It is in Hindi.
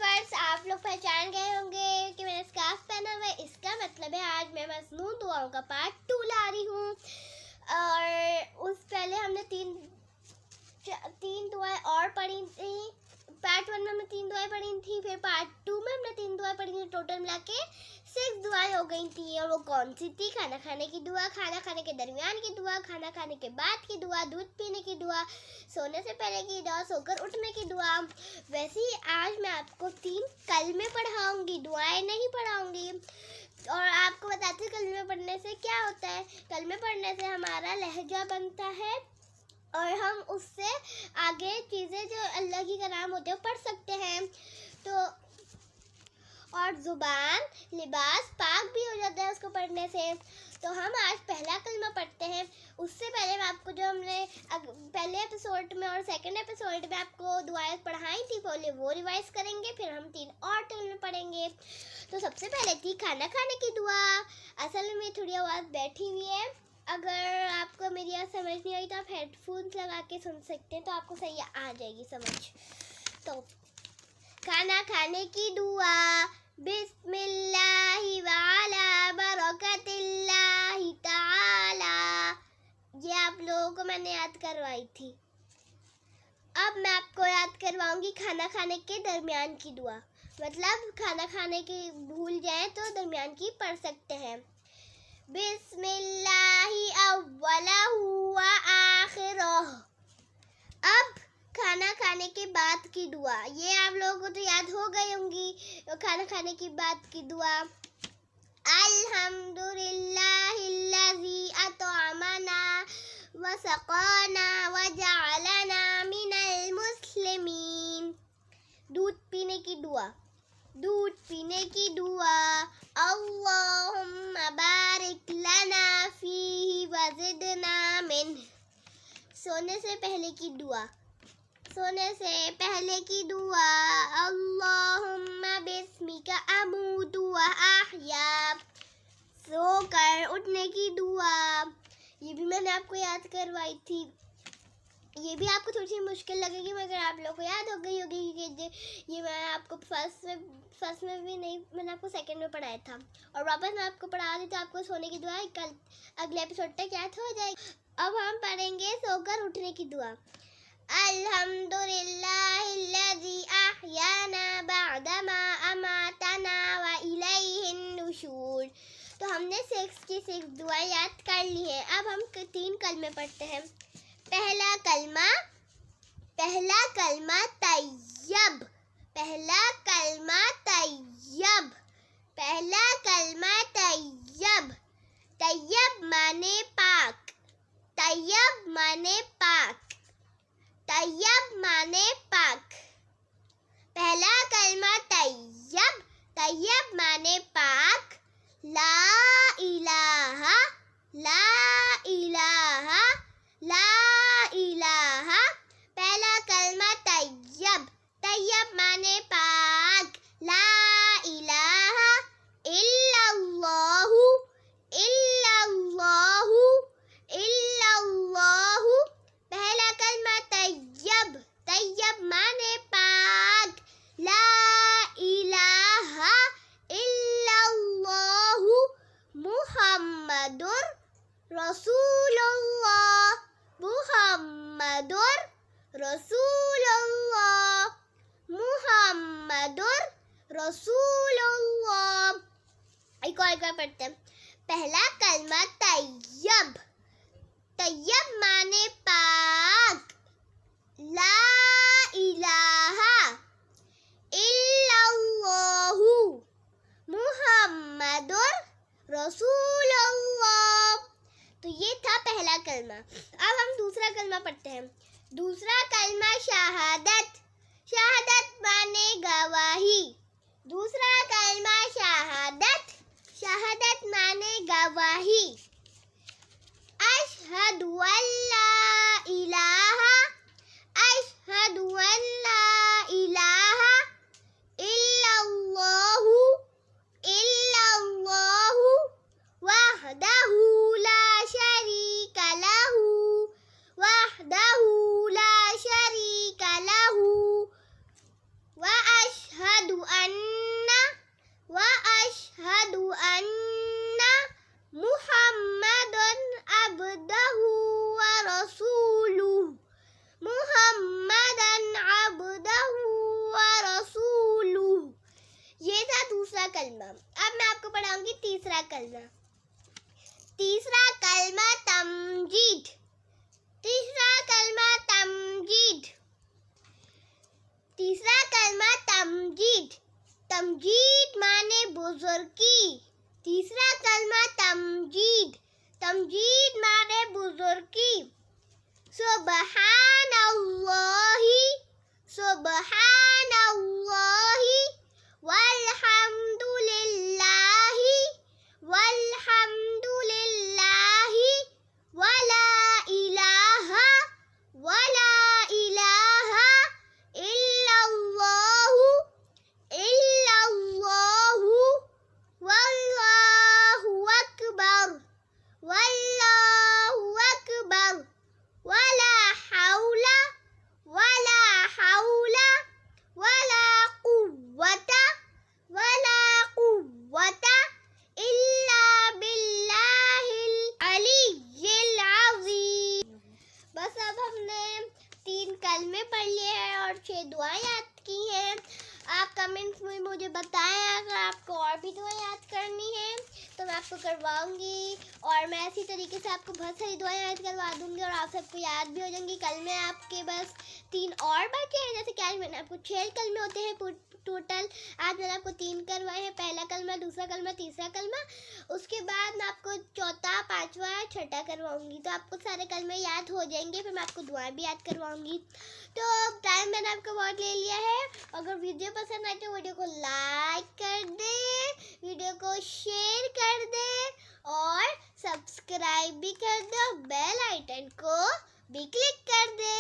व्यूअर्स, आप लोग पहचान गए होंगे कि मैंने स्कार्फ पहना हुआ है। इसका मतलब है आज मैं मसनून दुआओं का पार्ट 2 ला रही हूँ। और उस पहले हमने तीन दुआएं और पढ़ी थी। पार्ट 1 में हमने 3 दुआएं पढ़ी थी, फिर पार्ट 2 में हमने 3 दुआएं पढ़ी थी। टोटल मिला के 6 दुआएं हो गई थी। और वो कौन सी थी? खाना खाने की दुआ, खाना खाने के दरमियान की दुआ, खाना खाने के बाद की दुआ, दूध पीने की दुआ, सोने से पहले की दुआ, सोकर उठने की दुआ। वैसे ही आज मैं आपको 3 कलमे पढ़ाऊंगी, दुआएं नहीं पढ़ाऊंगी। और आपको बताती हूँ कलमे पढ़ने से क्या होता है। कलमे पढ़ने से हमारा लहजा बनता है और हम उससे आगे चीज़ें जो अल्लाह की कलाम होते हैं पढ़ सकते हैं। तो और ज़ुबान लिबास पाक भी हो जाता है उसको पढ़ने से। तो हम आज पहला कलमा पढ़ते हैं। उससे पहले मैं आपको जो हमने पहले एपिसोड में और सेकंड एपिसोड में आपको दुआएं पढ़ाई थी पहले वो रिवाइज करेंगे, फिर हम 3 और कलमे पढ़ेंगे। तो सबसे पहले थी खाना खाने की दुआ। असल में थोड़ी आवाज़ बैठी हुई है, अगर आपको मेरी आवाज़ समझ नहीं आई तो आप हेडफोन्स लगा के सुन सकते हैं, तो आपको सही आ जाएगी समझ। तो खाना खाने की दुआ। बिस्मिल्लाहि वाला बरकतिल्लाहि ताला। ये आप लोगों को मैंने याद करवाई थी। अब मैं आपको याद करवाऊंगी खाना खाने के दरमियान की दुआ। मतलब खाना खाने की भूल जाए तो दरमियान की पढ़ सकते हैं। बिस्मिल्लाहि अव्वलहु व आखिरहु। अब खाना खाने के बाद की दुआ, ये आप लोगों को तो याद हो गई होंगी। खाना खाने की बाद की दुआ, अल्हम्दुलिल्लाहिल्लज़ी अतअमना व सक़ाना व जअलना मिनल मुस्लिमीन। दूध पीने की दुआ। दूध पीने की दुआ, अल्लाहुम्मा बारिक लना फीही व ज़िदना मिन। सोने से पहले की दुआ। सोने से पहले की दुआ, अल्लाहुम्मा बिस्मिका अमूतु व अहया। सोकर उठने की दुआ, ये भी मैंने आपको याद करवाई थी। ये भी आपको थोड़ी सी मुश्किल लगेगी, मगर आप लोगों को याद हो गई होगी कि ये मैं आपको फर्स्ट में भी नहीं, मैंने आपको सेकंड में पढ़ाया था। और वापस मैं आपको पढ़ा दी तो आपको सोने की दुआ कल अगले एपिसोड तक याद हो जाएगी। अब हम पढ़ेंगे सोकर उठने की दुआ। अल्हम्दुलिल्लाहिल्लज़ी अहयाना बअदमा अमातना व इलैहिन नुशूर। तो हमने 6 की 6 दुआएं याद कर ली हैं। अब हम 3 कलमे पढ़ते हैं। पहला कलमा तैयब। पहला कलमा तैयब। पहला कलमा तैयब। तैयब माने पाक। तैयब माने पाक। तैयब माने पाक। पहला कलमा तैयब। तैयब माने पाक। ला इलाहा, ला इलाहा, ला इलाहा। पहला कलमा तैयब। तैयब माने पाक। ला इलाहा इल्लल्लाहु, इल्लल्लाहु, इल्लल्लाहु। पहला कलमा तैयब। तैयब माने पाक। ला इलाहा इल्लल्लाहु मुहम्मदुर रसूलुल्लाह। मुहम्मदुर रसूलुल्लाह। मुहम्मदुर रसूलुल्लाह। एक और पढ़ते हैं। पहला कलमा तैयब। तैयब माने पाक। ला इलाहा इल्लल्लाहु मुहम्मदुर रसूलुल्लाह। तो ये था पहला कलमा। अब हम दूसरा कलमा पढ़ते हैं। दूसरा कलमा शहादत। शहादत माने गवाही। दूसरा कलमा शहादत। शहादत माने गवाही। अशहदु अल्ला इलाहा, अशहदु अल्ला इलाहा इल्लल्लाहु, इल्लल्लाहु वहदहु ला शरीका लहु, वहदहु ला शरीका लहु व कलमा। अब मैं आपको पढ़ाऊंगी तीसरा कलमा। तीसरा कलमा तमजीद। तीसरा कलमा तमजीद। तीसरा कलमा तमजीद। तमजीद माने बुजुर्गी। तीसरा कलमा तमजीद। तमजीद माने बुजुर्गी। सुबहानल्लाहि, सुबहानल्लाहि वल्हम्दुलिल्लाहि, वल्हम्दुलिल्लाहि वला इलाहा इल्लल्लाहु, इल्लल्लाहु वल्लाहु अकबर, वल्लाहु अकबर वला हौला वला कुव्वता इल्ला बिल्लाहिल अलिय्यिल अज़ीम। बस अब हमने 3 कलमे पढ़ लिए हैं और 6 दुआएं याद की हैं। आप कमेंट्स में मुझे बताएं अगर आपको और भी दुआ याद करनी है तो मैं आपको करवाऊंगी, और मैं इसी तरीके से आपको बहुत सारी दुआएं याद करवा दूंगी और आप सबको याद भी हो जाएंगी। कल में आपके बस 3 और बचे हैं, जैसे कि आज मैंने आपको 6 कलमे होते हैं टोटल। आज मैंने आपको 3 करवाए हैं, पहला कलमा, दूसरा कलमा, तीसरा कलमा। उसके बाद मैं आपको चौथा, पांचवा, छठा करवाऊंगी, तो आपको सारे कलमे याद हो जाएंगे। फिर मैं आपको दुआएं भी याद करवाऊंगी। तो टाइम मैंने आपका बहुत ले लिया है। अगर वीडियो पसंद आए तो वीडियो को लाइक कर दे, वीडियो को शेयर कर दे और सब्सक्राइब भी कर दे और बेल आइकन को भी क्लिक कर दे।